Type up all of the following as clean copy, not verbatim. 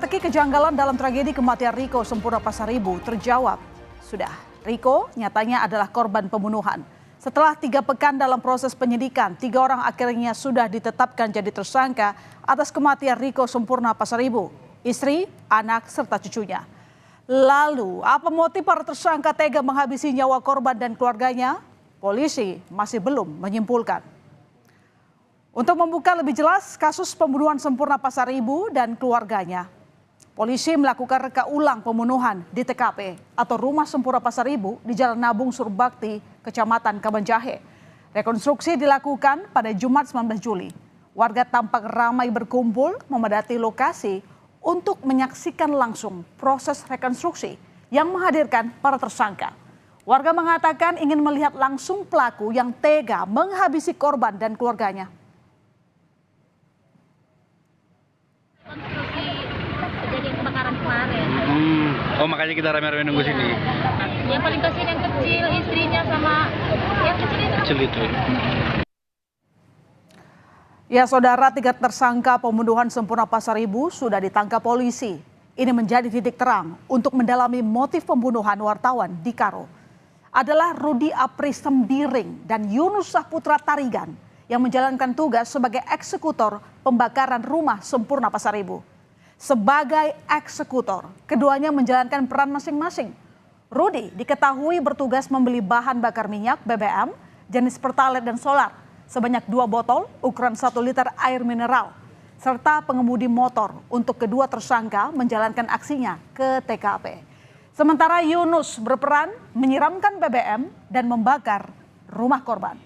Teka-teki kejanggalan dalam tragedi kematian Riko Sempurna Pasaribu terjawab. Sudah, Riko nyatanya adalah korban pembunuhan. Setelah 3 pekan dalam proses penyidikan, 3 orang akhirnya sudah ditetapkan jadi tersangka atas kematian Riko Sempurna Pasaribu, istri, anak, serta cucunya. Lalu, apa motif para tersangka tega menghabisi nyawa korban dan keluarganya? Polisi masih belum menyimpulkan. Untuk membuka lebih jelas kasus pembunuhan Sempurna Pasaribu dan keluarganya, polisi melakukan reka ulang pembunuhan di TKP atau Rumah Sempurna Pasaribu di Jalan Nabung Surbakti, Kecamatan Kabanjahe. Rekonstruksi dilakukan pada Jumat 19 Juli. Warga tampak ramai berkumpul memadati lokasi untuk menyaksikan langsung proses rekonstruksi yang menghadirkan para tersangka. Warga mengatakan ingin melihat langsung pelaku yang tega menghabisi korban dan keluarganya. Kejadian kebakaran kemarin. Oh, makanya kita rame-rame nunggu sini. Yang paling kasihan yang kecil, istrinya sama yang kecil itu. Kecil itu. Ya, saudara, 3 tersangka pembunuhan Sempurna Pasaribu sudah ditangkap polisi. Ini menjadi titik terang untuk mendalami motif pembunuhan wartawan di Karo. Adalah Rudi Apri Sembiring dan Yunus Saputra Tarigan yang menjalankan tugas sebagai eksekutor pembakaran rumah Sempurna Pasaribu. Sebagai eksekutor, keduanya menjalankan peran masing-masing. Rudi diketahui bertugas membeli bahan bakar minyak BBM jenis Pertalite dan solar sebanyak 2 botol ukuran 1 liter air mineral, serta pengemudi motor untuk kedua tersangka menjalankan aksinya ke TKP. Sementara Yunus berperan menyiramkan BBM dan membakar rumah korban.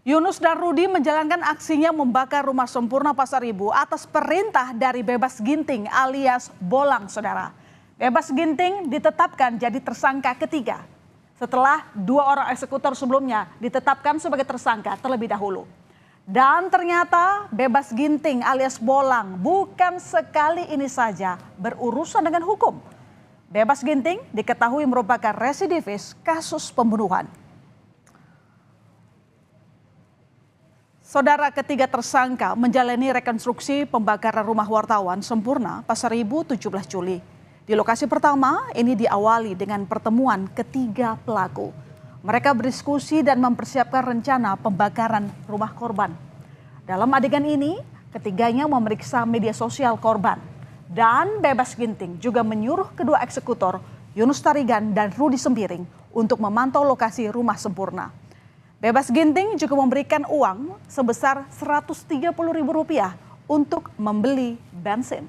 Yunus dan Rudi menjalankan aksinya membakar rumah Sempurna Pasaribu atas perintah dari Bebas Ginting alias Bolang, saudara. Bebas Ginting ditetapkan jadi tersangka ketiga setelah 2 orang eksekutor sebelumnya ditetapkan sebagai tersangka terlebih dahulu. Dan ternyata Bebas Ginting alias Bolang bukan sekali ini saja berurusan dengan hukum. Bebas Ginting diketahui merupakan residivis kasus pembunuhan. Saudara, ketiga tersangka menjalani rekonstruksi pembakaran rumah wartawan Sempurna Pasaribu 17 Juli. Di lokasi pertama ini diawali dengan pertemuan ketiga pelaku. Mereka berdiskusi dan mempersiapkan rencana pembakaran rumah korban. Dalam adegan ini, ketiganya memeriksa media sosial korban. Dan Bebas Ginting juga menyuruh kedua eksekutor, Yunus Tarigan dan Rudi Sembiring, untuk memantau lokasi rumah Sempurna. Bebas Ginting juga memberikan uang sebesar Rp130.000 untuk membeli bensin.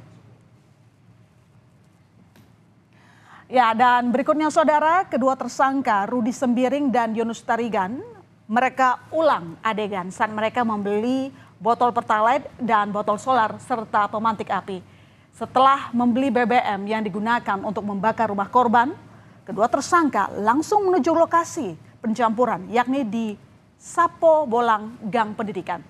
Ya, dan berikutnya saudara, kedua tersangka Rudi Sembiring dan Yunus Tarigan, mereka ulang adegan saat mereka membeli botol Pertalite dan botol solar serta pemantik api. Setelah membeli BBM yang digunakan untuk membakar rumah korban, kedua tersangka langsung menuju lokasi pencampuran, yakni di Sapo Bolang Gang Pendidikan.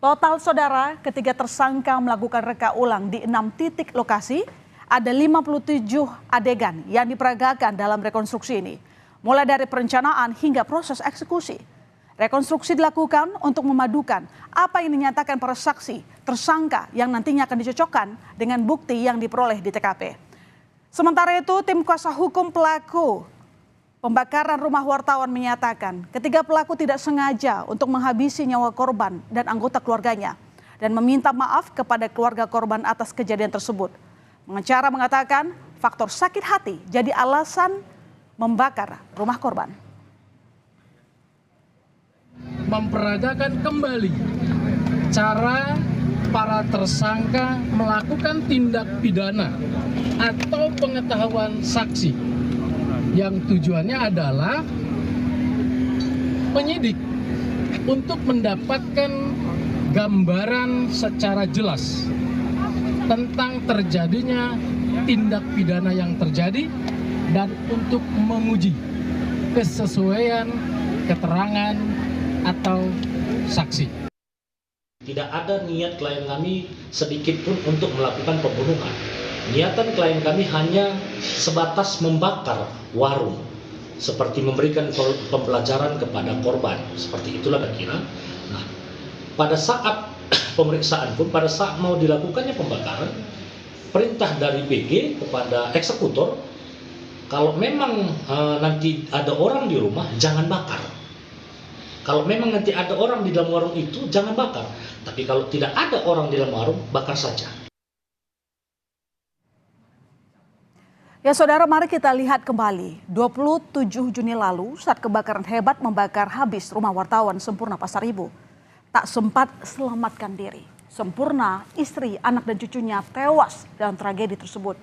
Total saudara, ketiga tersangka melakukan reka ulang di 6 titik lokasi. Ada 57 adegan yang diperagakan dalam rekonstruksi ini, mulai dari perencanaan hingga proses eksekusi. Rekonstruksi dilakukan untuk memadukan apa yang dinyatakan para saksi, tersangka yang nantinya akan dicocokkan dengan bukti yang diperoleh di TKP. Sementara itu, tim kuasa hukum pelaku pembakaran rumah wartawan menyatakan ketiga pelaku tidak sengaja untuk menghabisi nyawa korban dan anggota keluarganya dan meminta maaf kepada keluarga korban atas kejadian tersebut. Pengacara mengatakan faktor sakit hati jadi alasan membakar rumah korban. Memperagakan kembali cara para tersangka melakukan tindak pidana atau pengetahuan saksi yang tujuannya adalah penyidik untuk mendapatkan gambaran secara jelas tentang terjadinya tindak pidana yang terjadi dan untuk menguji kesesuaian keterangan atau saksi. Tidak ada niat klien kami sedikit pun untuk melakukan pembunuhan. Niatan klien kami hanya sebatas membakar warung, seperti memberikan pembelajaran kepada korban. Seperti itulah kira. Nah, pada saat pemeriksaan pun pada saat mau dilakukannya pembakaran, perintah dari PG kepada eksekutor, kalau memang nanti ada orang di rumah, jangan bakar. Kalau memang nanti ada orang di dalam warung itu, jangan bakar. Tapi kalau tidak ada orang di dalam warung, bakar saja. Ya saudara, mari kita lihat kembali 27 Juni lalu saat kebakaran hebat membakar habis rumah wartawan Sempurna Pasaribu. Tak sempat selamatkan diri. Sempurna, istri, anak dan cucunya tewas dalam tragedi tersebut.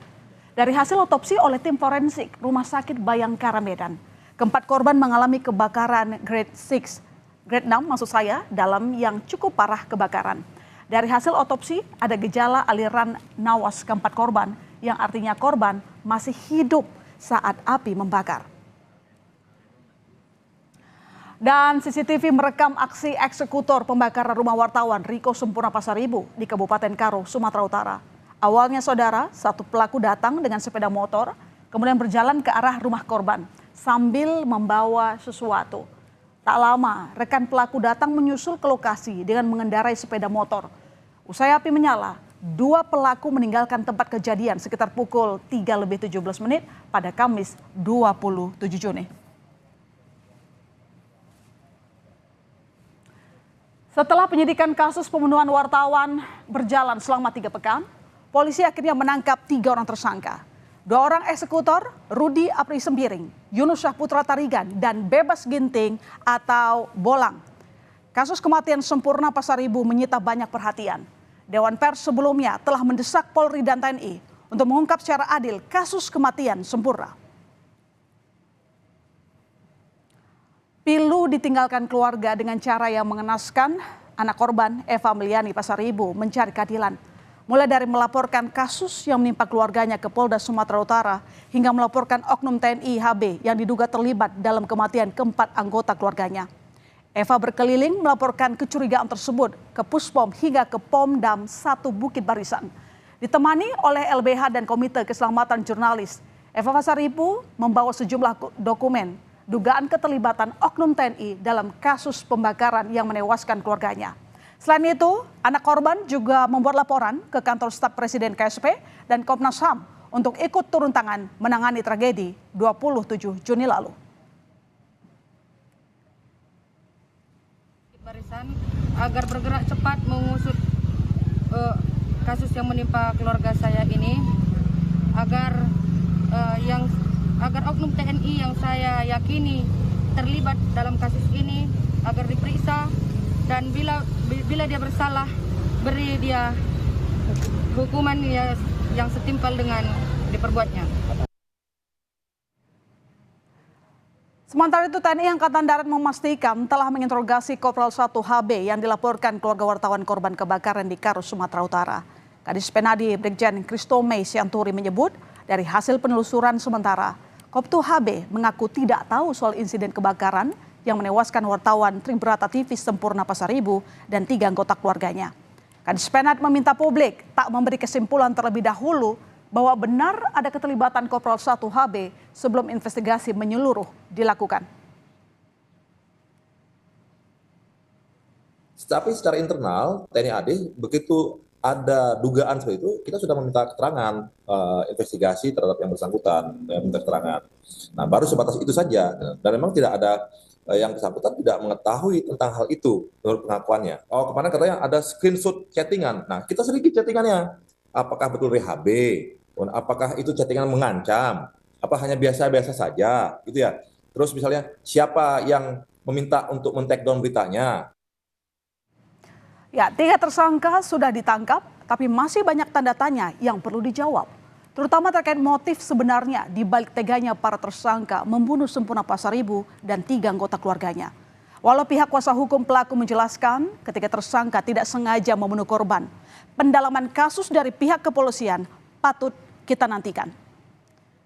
Dari hasil otopsi oleh tim forensik Rumah Sakit Bayangkara Medan, keempat korban mengalami kebakaran grade 6 maksud saya, dalam yang cukup parah kebakaran. Dari hasil otopsi ada gejala aliran nawas keempat korban, yang artinya korban masih hidup saat api membakar. Dan CCTV merekam aksi eksekutor pembakaran rumah wartawan Riko Sempurna Pasaribu di Kabupaten Karo, Sumatera Utara. Awalnya saudara, satu pelaku datang dengan sepeda motor, kemudian berjalan ke arah rumah korban sambil membawa sesuatu. Tak lama, rekan pelaku datang menyusul ke lokasi dengan mengendarai sepeda motor. Usai api menyala, dua pelaku meninggalkan tempat kejadian sekitar pukul 3:17 pada Kamis 27 Juni. Setelah penyidikan kasus pembunuhan wartawan berjalan selama 3 pekan, polisi akhirnya menangkap 3 orang tersangka. 2 orang eksekutor, Rudi Apri Sembiring, Yunus Syahputra Tarigan, dan Bebas Ginting atau Bolang. Kasus kematian Sempurna Pasaribu menyita banyak perhatian. Dewan Pers sebelumnya telah mendesak Polri dan TNI untuk mengungkap secara adil kasus kematian Sempurna. Pilu ditinggalkan keluarga dengan cara yang mengenaskan. Anak korban Eva Meliani Pasaribu mencari keadilan. Mulai dari melaporkan kasus yang menimpa keluarganya ke Polda Sumatera Utara hingga melaporkan oknum TNI HB yang diduga terlibat dalam kematian keempat anggota keluarganya. Eva berkeliling melaporkan kecurigaan tersebut ke Puspom hingga ke Pomdam 1 Bukit Barisan. Ditemani oleh LBH dan Komite Keselamatan Jurnalis, Eva Pasaribu membawa sejumlah dokumen dugaan keterlibatan oknum TNI dalam kasus pembakaran yang menewaskan keluarganya. Selain itu, anak korban juga membuat laporan ke kantor staf Presiden KSP dan Komnas HAM untuk ikut turun tangan menangani tragedi 27 Juni lalu. Barisan agar bergerak cepat mengusut kasus yang menimpa keluarga saya ini, agar oknum TNI yang saya yakini terlibat dalam kasus ini agar diperiksa, dan bila dia bersalah, beri dia hukuman yang setimpal dengan diperbuatnya. Sementara itu, TNI Angkatan Darat memastikan telah menginterogasi Kopral 1 HB yang dilaporkan keluarga wartawan korban kebakaran di Karo, Sumatera Utara. Kadis Penadi Brigjen Kristome Sianturi menyebut dari hasil penelusuran sementara, Koptu HB mengaku tidak tahu soal insiden kebakaran yang menewaskan wartawan Tribrata TV Sempurna Pasaribu dan 3 anggota keluarganya. Kadis Penat meminta publik tak memberi kesimpulan terlebih dahulu bahwa benar ada keterlibatan Kopral 1 HB sebelum investigasi menyeluruh dilakukan. Tapi secara internal TNI AD begitu ada dugaan seperti itu, kita sudah meminta keterangan investigasi terhadap yang bersangkutan, minta keterangan. Nah, baru sebatas itu saja. Dan memang tidak ada yang bersangkutan tidak mengetahui tentang hal itu menurut pengakuannya. Oh, kemarin katanya ada screenshot chattingan. Nah, kita selidiki chattingannya. Apakah betul WHB? Apakah itu chattingan mengancam? Apa hanya biasa-biasa saja? Gitu ya. Terus misalnya siapa yang meminta untuk men-take down beritanya? Ya, 3 tersangka sudah ditangkap, tapi masih banyak tanda tanya yang perlu dijawab. Terutama terkait motif sebenarnya di balik teganya para tersangka membunuh Sempurna Pasaribu dan 3 anggota keluarganya. Walau pihak kuasa hukum pelaku menjelaskan ketika tersangka tidak sengaja membunuh korban, pendalaman kasus dari pihak kepolisian patut kita nantikan.